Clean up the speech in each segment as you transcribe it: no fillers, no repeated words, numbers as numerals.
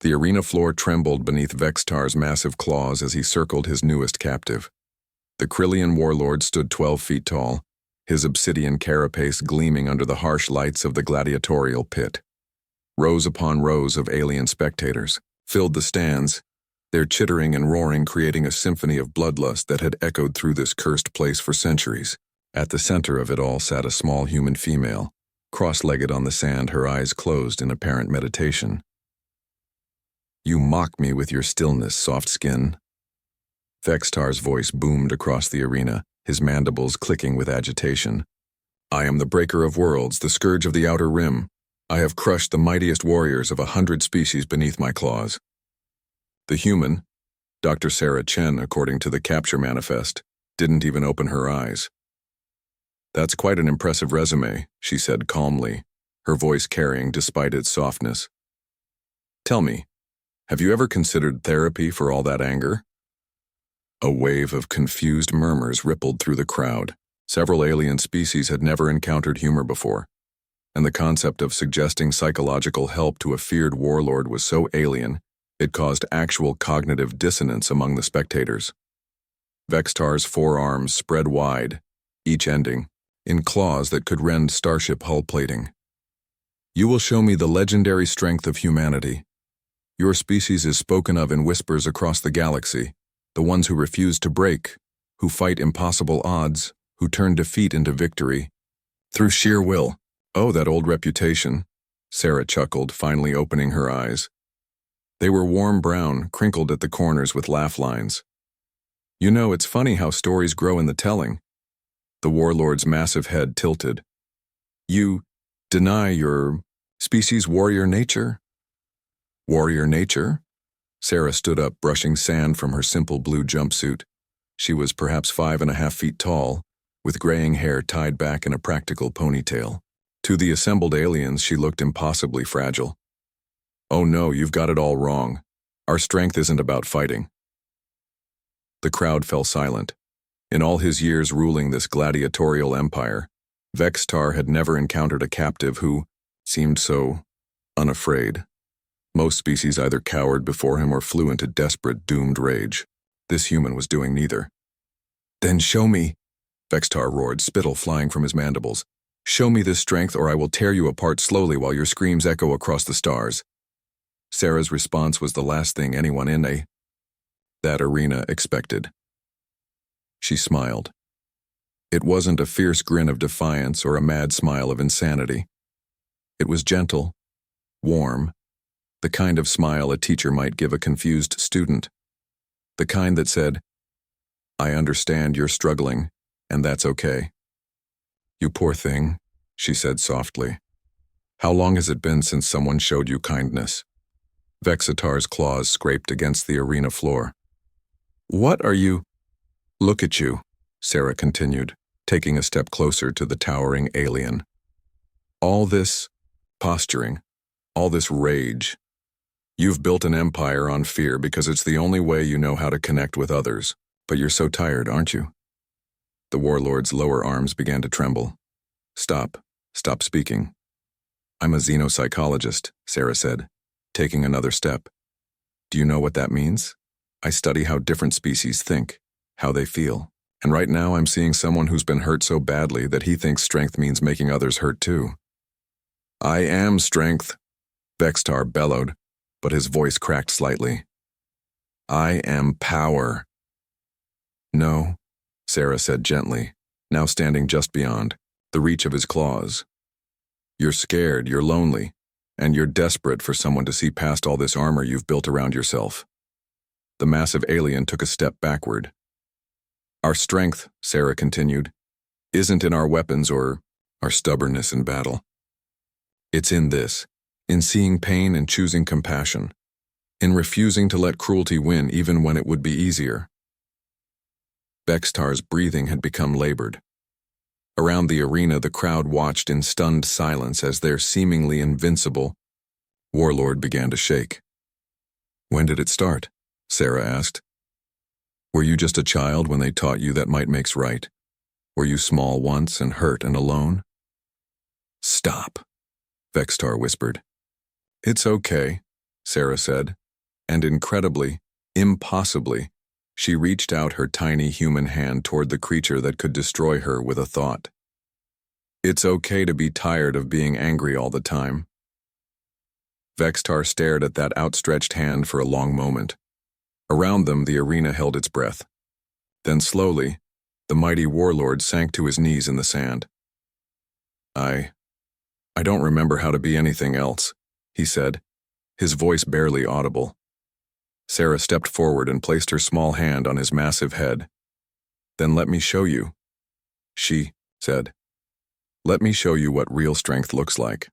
The arena floor trembled beneath Vextar's massive claws as he circled his newest captive. The Krillian warlord stood 12 feet tall, his obsidian carapace gleaming under the harsh lights of the gladiatorial pit. Rows upon rows of alien spectators filled the stands, their chittering and roaring creating a symphony of bloodlust that had echoed through this cursed place for centuries. At the center of it all sat a small human female, cross-legged on the sand, her eyes closed in apparent meditation. "You mock me with your stillness, soft skin." Vextar's voice boomed across the arena, his mandibles clicking with agitation. "I am the breaker of worlds, the scourge of the outer rim. I have crushed the mightiest warriors of 100 species beneath my claws." The human, Dr. Sarah Chen, according to the capture manifest, didn't even open her eyes. "That's quite an impressive resume," she said calmly, her voice carrying despite its softness. "Tell me, have you ever considered therapy for all that anger?" A wave of confused murmurs rippled through the crowd. Several alien species had never encountered humor before, and the concept of suggesting psychological help to a feared warlord was so alien, it caused actual cognitive dissonance among the spectators. Vextar's forearms spread wide, each ending in claws that could rend starship hull plating. "You will show me the legendary strength of humanity. Your species is spoken of in whispers across the galaxy, the ones who refuse to break, who fight impossible odds, who turn defeat into victory, through sheer will." "Oh, that old reputation," Sarah chuckled, finally opening her eyes. They were warm brown, crinkled at the corners with laugh lines. "You know, it's funny how stories grow in the telling." The warlord's massive head tilted. "You deny your species' warrior nature?" "Warrior nature?" Sarah stood up, brushing sand from her simple blue jumpsuit. She was perhaps 5.5 feet tall, with graying hair tied back in a practical ponytail. To the assembled aliens, she looked impossibly fragile. "Oh no, you've got it all wrong. Our strength isn't about fighting." The crowd fell silent. In all his years ruling this gladiatorial empire, Vextar had never encountered a captive who seemed so unafraid. Most species either cowered before him or flew into desperate, doomed rage. This human was doing neither. "Then show me," Vextar roared, spittle flying from his mandibles. "Show me this strength or I will tear you apart slowly while your screams echo across the stars." Sarah's response was the last thing anyone in that arena expected. She smiled. It wasn't a fierce grin of defiance or a mad smile of insanity. It was gentle, warm, the kind of smile a teacher might give a confused student. The kind that said, "I understand you're struggling, and that's okay." "You poor thing," she said softly. "How long has it been since someone showed you kindness?" Vextar's claws scraped against the arena floor. "What are you?" "Look at you," Sarah continued, taking a step closer to the towering alien. "All this posturing, all this rage. You've built an empire on fear because it's the only way you know how to connect with others, but you're so tired, aren't you?" The warlord's lower arms began to tremble. Stop speaking." "I'm a xenopsychologist," Sarah said, taking another step. "Do you know what that means? I study how different species think, how they feel. And right now I'm seeing someone who's been hurt so badly that he thinks strength means making others hurt too." "I am strength," Vextar bellowed, but his voice cracked slightly. "I am power." "No," Sarah said gently, now standing just beyond the reach of his claws. "You're scared, you're lonely, and you're desperate for someone to see past all this armor you've built around yourself." The massive alien took a step backward. "Our strength," Sarah continued, "isn't in our weapons or our stubbornness in battle. It's in this, in seeing pain and choosing compassion, in refusing to let cruelty win even when it would be easier." Vextar's breathing had become labored. Around the arena, the crowd watched in stunned silence as their seemingly invincible warlord began to shake. "When did it start?" Sarah asked. "Were you just a child when they taught you that might makes right? Were you small once and hurt and alone?" "Stop," Vextar whispered. "It's okay," Sarah said, and incredibly, impossibly, she reached out her tiny human hand toward the creature that could destroy her with a thought. It's okay to be tired of being angry all the time. Vextar stared at that outstretched hand for a long moment. Around them, the arena held its breath. Then slowly, the mighty warlord sank to his knees in the sand. I don't remember how to be anything else, he said, his voice barely audible. Sarah stepped forward and placed her small hand on his massive head. Then let me show you, she said. Let me show you what real strength looks like.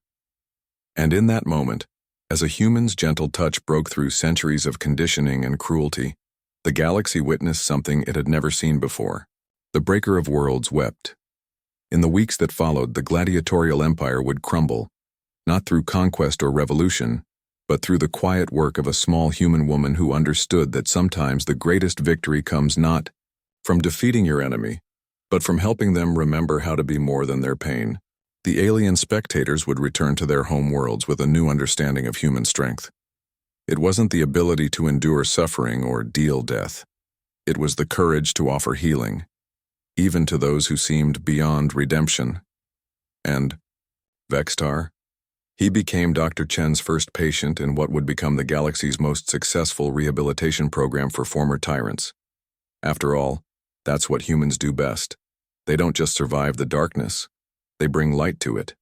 And in that moment, as a human's gentle touch broke through centuries of conditioning and cruelty, the galaxy witnessed something it had never seen before. The Breaker of Worlds wept. In the weeks that followed, the gladiatorial empire would crumble, not through conquest or revolution, but through the quiet work of a small human woman who understood that sometimes the greatest victory comes not from defeating your enemy, but from helping them remember how to be more than their pain. The alien spectators would return to their home worlds with a new understanding of human strength. It wasn't the ability to endure suffering or deal death. It was the courage to offer healing, even to those who seemed beyond redemption. And Vextar? He became Dr. Chen's first patient in what would become the galaxy's most successful rehabilitation program for former tyrants. After all, that's what humans do best. They don't just survive the darkness, they bring light to it.